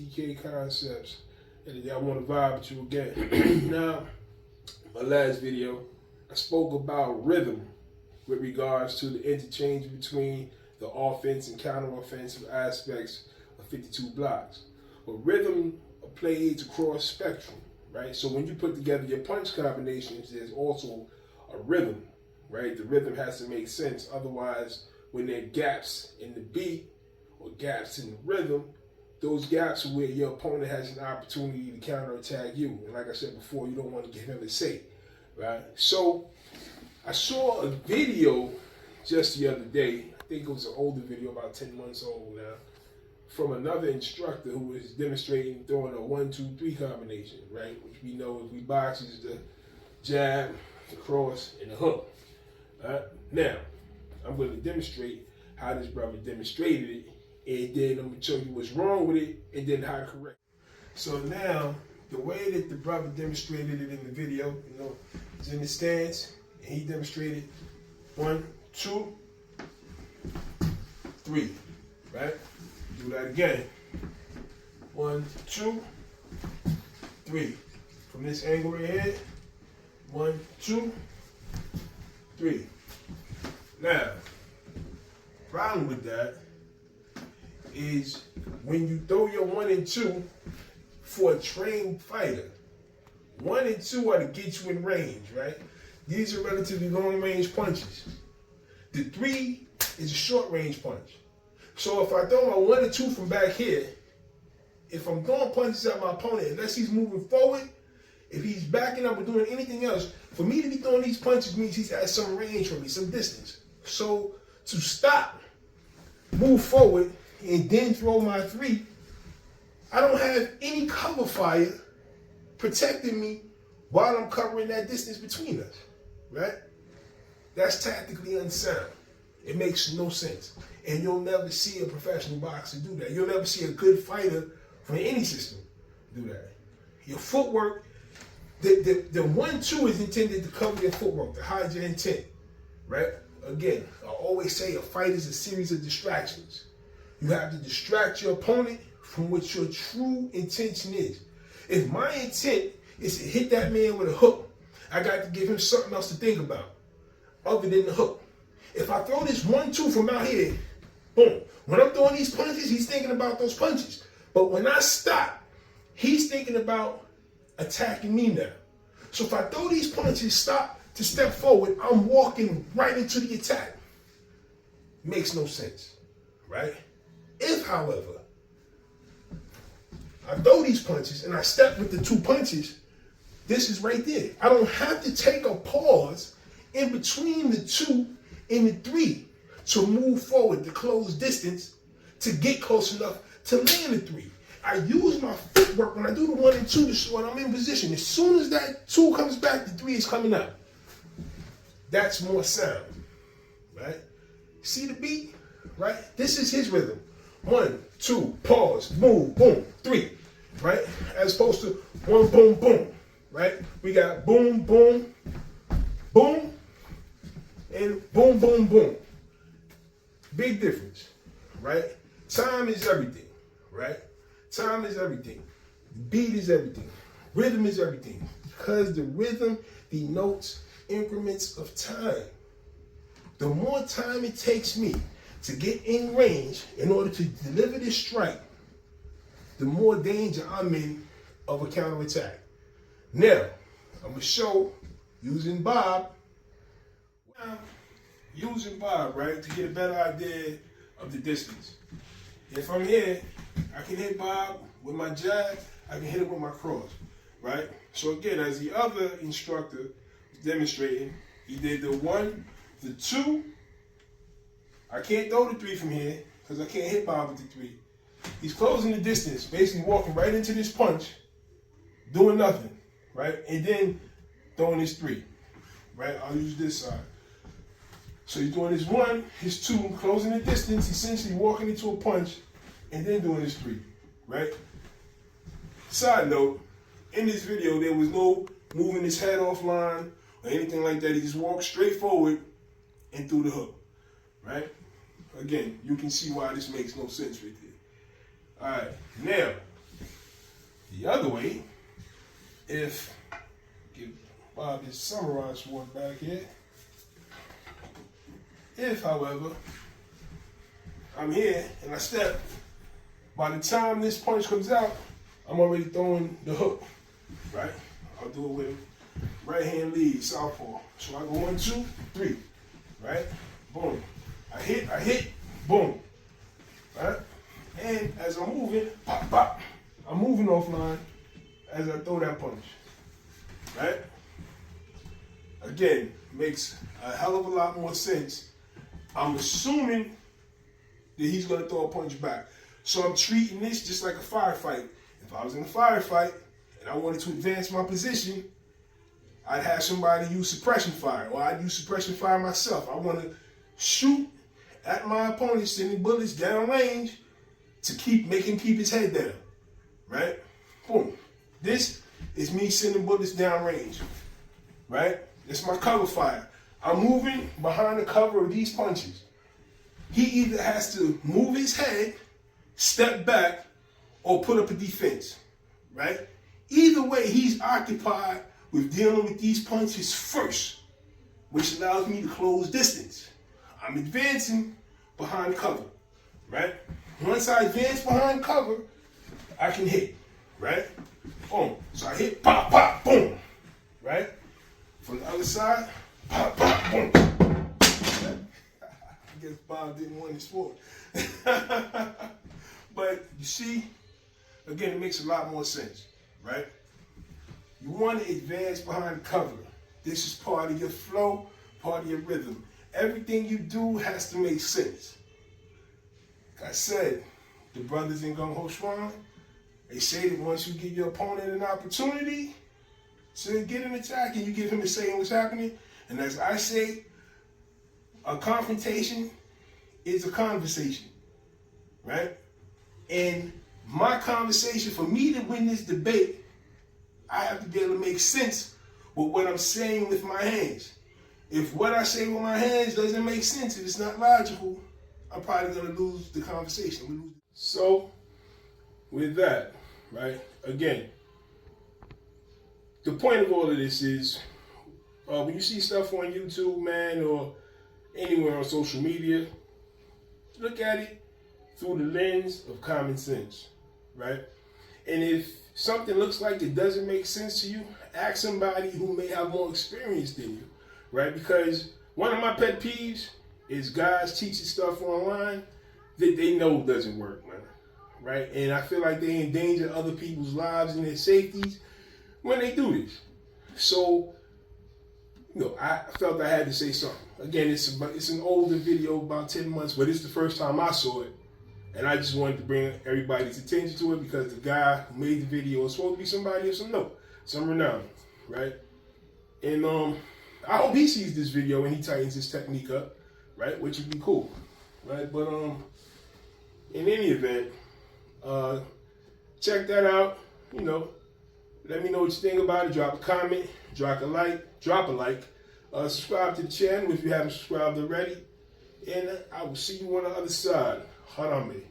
TK Concepts, and I want to vibe with you again. Now, my last video, I spoke about rhythm with regards to the interchange between the offense and counter-offensive aspects of 52 blocks. But rhythm plays across spectrum, right? So when you put together your punch combinations, there's also a rhythm, right? The rhythm has to make sense. Otherwise, when there are gaps in the beat or gaps in the rhythm, those gaps are where your opponent has an opportunity to counterattack you. And like I said before, you don't want to give him a say, right? So I saw a video just the other day. I think it was an older video, about 10 months old now, from another instructor who was demonstrating throwing a 1-2-3 combination, right? Which we know if we box is the jab, the cross, and the hook. Now, I'm going to demonstrate how this brother demonstrated it, and then I'm going to show you what's wrong with it, and then how to correct it. So now, the way that the brother demonstrated it in the video, is in the stance, and he demonstrated 1, 2, 3, right? Do that again. 1, 2, 3. From this angle right here, 1, 2, 3. Now, problem with that is when you throw your 1 and 2 for a trained fighter, 1 and 2 are to get you in range, right? These are relatively long range punches. The 3 is a short range punch. So if I throw my 1 and 2 from back here, if I'm throwing punches at my opponent, unless he's moving forward, if he's backing up or doing anything else, for me to be throwing these punches means he's at some range from me, some distance. So to stop, move forward, and then throw my 3, I don't have any cover fire protecting me while I'm covering that distance between us, right? That's tactically unsound. It makes no sense. And you'll never see a professional boxer do that. You'll never see a good fighter from any system do that. Your footwork, the 1-2 is intended to cover your footwork, to hide your intent, right? Again, I always say a fight is a series of distractions. You have to distract your opponent from what your true intention is. If my intent is to hit that man with a hook, I got to give him something else to think about other than the hook. If I throw this 1-2 from out here, boom. When I'm throwing these punches, he's thinking about those punches. But when I stop, he's thinking about attacking me now. So if I throw these punches, stop to step forward, I'm walking right into the attack. Makes no sense, right? If, however, I throw these punches and I step with the 2 punches, this is right there. I don't have to take a pause in between the 2 and the 3 to move forward, to close distance, to get close enough to land the 3. I use my footwork when I do the 1 and 2 when I'm in position. As soon as that 2 comes back, the 3 is coming out. That's more sound, right? See the beat, right? This is his rhythm. 1, 2, pause, move, boom, 3, right? As opposed to 1, boom, boom, right? We got boom, boom, boom, and boom, boom, boom. Big difference, right? Time is everything, right? Time is everything. Beat is everything. Rhythm is everything. Because the rhythm denotes increments of time. The more time it takes me to get in range in order to deliver this strike, the more danger I'm in of a counterattack. Now, I'm going to show using Bob. Using Bob, right, to get a better idea of the distance. If I'm here, I can hit Bob with my jab, I can hit it with my cross, right? So again, as the other instructor was demonstrating, he did the 1, the 2. I can't throw the 3 from here because I can't hit Bob with the 3. He's closing the distance, basically walking right into this punch, doing nothing, right? And then throwing his 3, right? I'll use this side. So he's doing his 1, his 2, closing the distance, essentially walking into a punch, and then doing his 3, right? Side note, in this video, there was no moving his head offline or anything like that. He just walked straight forward and threw the hook, right? Again, you can see why this makes no sense right there. All right, now, The other way, if, give Bob his summarized one back here. If, however, I'm here and I step, by the time this punch comes out, I'm already throwing the hook, right? I'll do it with right hand lead, southpaw. So I go 1, 2, 3, right? Boom. I hit, boom. Right? And as I'm moving, pop, pop. I'm moving offline as I throw that punch. Right? Again, makes a hell of a lot more sense. I'm assuming that he's going to throw a punch back. So I'm treating this just like a firefight. If I was in a firefight and I wanted to advance my position, I'd have somebody use suppression fire, or I'd use suppression fire myself. I want to shoot at my opponent, sending bullets down range to make him keep his head down, right? Boom. This is me sending bullets down range, right? It's my cover fire. I'm moving behind the cover of these punches. He either has to move his head, step back, or put up a defense, right? Either way, he's occupied with dealing with these punches first, which allows me to close distance. I'm advancing behind cover, right? Once I advance behind cover, I can hit, right? Boom. So I hit, pop, pop, boom, right? From the other side, pop, pop, boom. Right? I guess Bob didn't want his sport. But you see, again, it makes a lot more sense, right? You want to advance behind cover. This is part of your flow, part of your rhythm. Everything you do has to make sense. Like I said, the brothers in Gung Ho Strong, they say that once you give your opponent an opportunity to get an attack and you give him a say in what's happening, and as I say, a confrontation is a conversation, right? And my conversation, for me to win this debate, I have to be able to make sense with what I'm saying with my hands. If what I say with my hands doesn't make sense, if it's not logical, I'm probably going to lose the conversation. So, with that, right, again, the point of all of this is, when you see stuff on YouTube, man, or anywhere on social media, look at it through the lens of common sense, right? And if something looks like it doesn't make sense to you, ask somebody who may have more experience than you, right? Because one of my pet peeves is guys teaching stuff online that they know doesn't work, man, right? And I feel like they endanger other people's lives and their safeties when they do this. So, you know, I felt I had to say something. Again, it's an older video, about 10 months, but it's the first time I saw it. And I just wanted to bring everybody's attention to it because the guy who made the video is supposed to be somebody of some note, some renown, right? And I hope he sees this video and he tightens his technique up, right? Which would be cool, right? But in any event, check that out. You know, let me know what you think about it. Drop a comment, drop a like. Subscribe to the channel if you haven't subscribed already. And I will see you on the other side. Harambe.